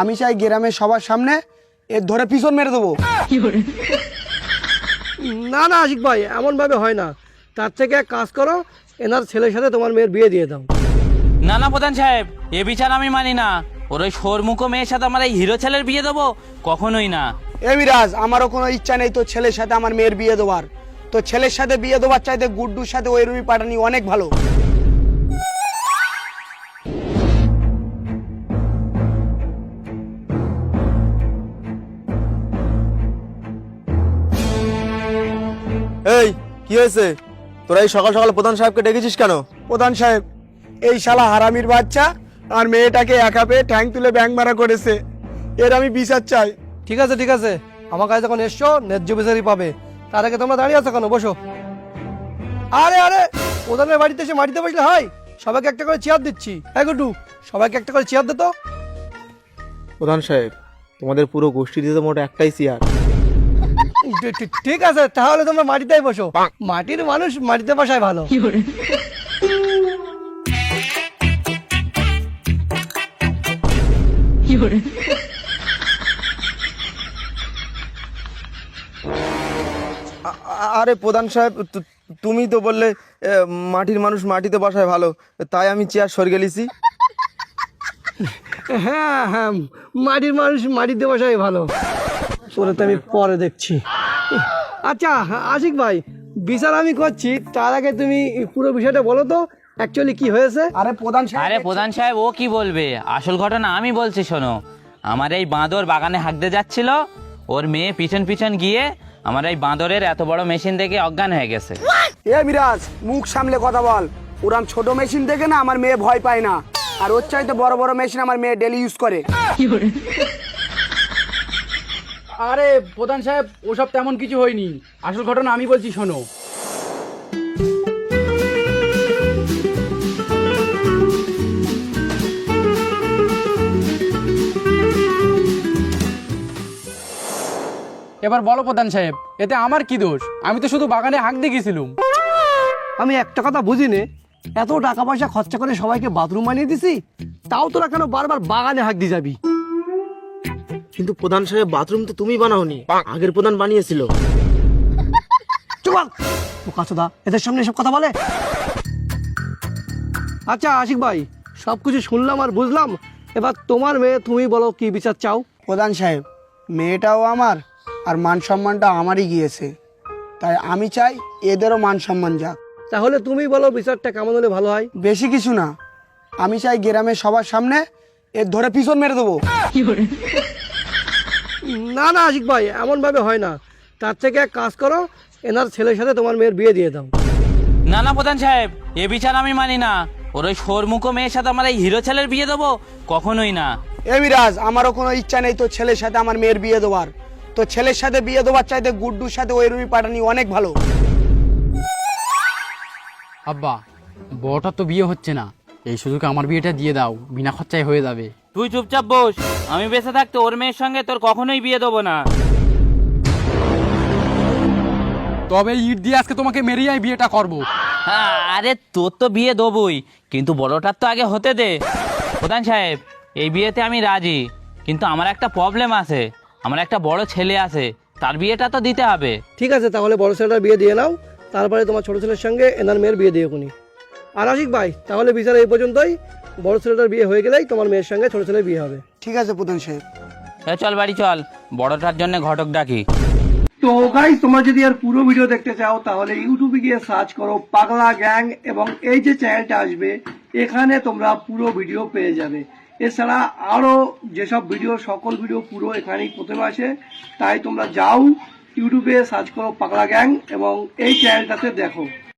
আমি চাই গ্রামের সবার সামনে এর ধরে পিছন মেরে দেবো। না না আশিক ভাই, এমন ভাবে হয় না। তার থেকে এক কাজ করো, এনার ছেলের সাথে তোমার মেয়ের বিয়ে দিয়ে দাও। না না প্রধান সাহেব, এ বিচার আমি মানি না। ওর ওই শোরমুখো মেয়ের সাথে আমার এই হিরো ছেলের বিয়ে দেবো? কখনোই না। এ মিরাজ, আমারও কোনো ইচ্ছা নেই তোর ছেলের সাথে আমার মেয়ের বিয়ে দেওয়ার। তো ছেলের সাথে বিয়ে দেওয়ার চাইতে গুড্ডুর সাথে ওই রুমি পাঠানি অনেক ভালো। এই কি হয়েছে? তোরা এই সকাল সকাল প্রধান সাহেবকে ডেকেছিস কেন? প্রধান সাহেব, এই শালা হারামির বাচ্চা আর মেয়েটাকে একা পেয়ে ঠ্যাং তুলে ব্যাং মারা করেছে। এর আমি বিচার চাই। ঠিক আছে ঠিক আছে, আমার কাছে যখন এসছো ন্যায্য বিচারই পাবে। তার আগে তোমরা দাঁড়িয়ে আছো কেন? বসো। আরে আরে, প্রধানের বাড়িতে এসে মাটিতে বসলে হয়? সবাইকে একটা করে চেয়ার দিচ্ছি। হ্যাঁ গুড্ডু, সবাইকে একটা করে চেয়ার দে তো। প্রধান সাহেব, তোমাদের পুরো গোষ্ঠী দিতে মোট একটাই চেয়ার। ঠিক আছে, তাহলে তোমরা মাটিতেই বসো। মাটির মানুষ মাটিতে বসায় ভালো। আরে প্রধান সাহেব, তুমি তো বললে মাটির মানুষ মাটিতে বসায় ভালো, তাই আমি চেয়ার সরিয়ে গেলিছি। হ্যাঁ হ্যাঁ, মাটির মানুষ মাটিতে বসায় ভালো। তোরে তো আমি পরে দেখছি। আচ্ছা আশিক ভাই, বিচার আমি করছি, তার আগে তুমি পুরো বিষয়টা বলো তো অ্যাকচুয়ালি কি হয়েছে। আরে প্রধান সাহেব, আরে প্রধান সাহেব ও কি বলবে, আসল ঘটনা আমি বলছি শোনো। আমার এই বাঁদর বাগানে হাঁকতে যাচ্ছিল, ওর মেয়ে পিছন পিছন গিয়ে আমার এই বাঁদরের এত বড় মেশিন দেখে অজ্ঞান হয়ে গেছে। এ মিরাজ, মুখ সামলে কথা বল। ওরাম ছোট মেশিন দেখে না আমার মেয়ে ভয় পায় না, আর ওর চাইতে বড় বড় মেশিন আমার মেয়ে ডেলি ইউজ করে। আরে প্রধান সাহেব, ওসব তেমন কিছু হয়নি। আসল ঘটনা আমি বলছি শোনো। এবার বলো প্রধান সাহেব, এতে আমার কি দোষ? আমি তো শুধু বাগানে হাঁক দিয়ে গেছিলাম। আমি একটা কথা বুঝি নে, এত টাকা পয়সা খরচা করে সবাইকে বাথরুম বানিয়ে দিছি, তাও তোরা কেন বারবার বাগানে হাঁক দিয়ে যাবি? কিন্তু প্রধান সাহেব, বাথরুম তো তুমি বানাওনি, আগের প্রধান বানিয়েছিল। চুপ কাছদা, এদের সামনে এসব কথা বলে? আচ্ছা আশিক ভাই, সবকিছু শুনলাম আর বুঝলাম। এবার তোমার মেয়ে, তুমি বলো কি বিচার চাও। প্রধান সাহেব, মেয়েটাও আমার আর মান সম্মানটা আমারই গিয়েছে, তাই আমি চাই এদেরও মান সম্মান যাক। তাহলে তুমি বলো বিচারটা কেমন হলে ভালো হয়? বেশি কিছু না, আমি চাই গ্রামের সবার সামনে এর ধরে পিছন মেরে দেবো। না না আশিক ভাই, এমন ভাবে হয় না। তার থেকে এক কাজ করো, এনার ছেলের সাথে তোমার মেয়ের বিয়ে দিয়ে দাও। না না প্রধান সাহেব, এ বিচার আমি মানি না। ওর ওই শোরমুখো মেয়ের সাথে আমার এই হিরো ছেলের বিয়ে দেবো? কখনোই না। এ মিরাজ, আমারও কোনো ইচ্ছা নেই তোর ছেলের সাথে আমার মেয়ের বিয়ে দেওয়ার। তো ছেলের সাথে বিয়ে দেওয়ার চাইতে গুড্ডুর সাথে ওই রুমি পাঠানি অনেক ভালো। আব্বা, বড়টার তো বিয়ে হচ্ছে না, এই সুযোগে আমার বিয়েটা দিয়ে দাও, বিনা খরচায় হয়ে যাবে। তুই চুপচাপ বস। আমি বেঁচে থাকতে ওর মেয়ের সঙ্গে তোর কখনোই বিয়ে দেবো না। তবে ইট দিয়ে আজকে তোমাকে মেরেই আমি বিয়েটা করবো। আরে তোর তো বিয়ে দেবই, কিন্তু বড়টার তো আগে হতে দে। প্রধান সাহেব, এই বিয়েতে আমি রাজি, কিন্তু আমার একটা প্রবলেম আছে। আমার একটা বড় ছেলে আছে, তার বিয়েটা তো দিতে হবে। ঠিক আছে, তাহলে বড় ছেলেটার বিয়ে দিয়ে নাও, তারপরে তোমার ছোট ছেলের সঙ্গে এনার মেয়ের বিয়ে দিয়ে কোনি। আর আশিক ভাই, তাহলে বিচার এই পর্যন্তই। বড় ছেলেটার বিয়ে হয়ে গেলেই তোমার মেয়ের সঙ্গে ছোট ছেলের বিয়ে হবে। ঠিক আছে প্রধান সাহেব। চল বাড়ি চল, বড়টার জন্য ঘটক ডাকি। তো গাইস, তোমরা যদি আর পুরো ভিডিও দেখতে চাও তাহলে ইউটিউবে গিয়ে সার্চ করো পাগলা গ্যাং, এবং এই যে চ্যানেলটা আসবে এখানে তোমরা পুরো ভিডিও পেয়ে যাবে। এছাড়া আরো যেসব ভিডিও, সকল ভিডিও পুরো এখানেই প্রথমে আসে, তাই তোমরা যাও ইউটিউবে সার্চ করো পাগলা গ্যাং এবং এই চ্যানেলটাতে দেখো।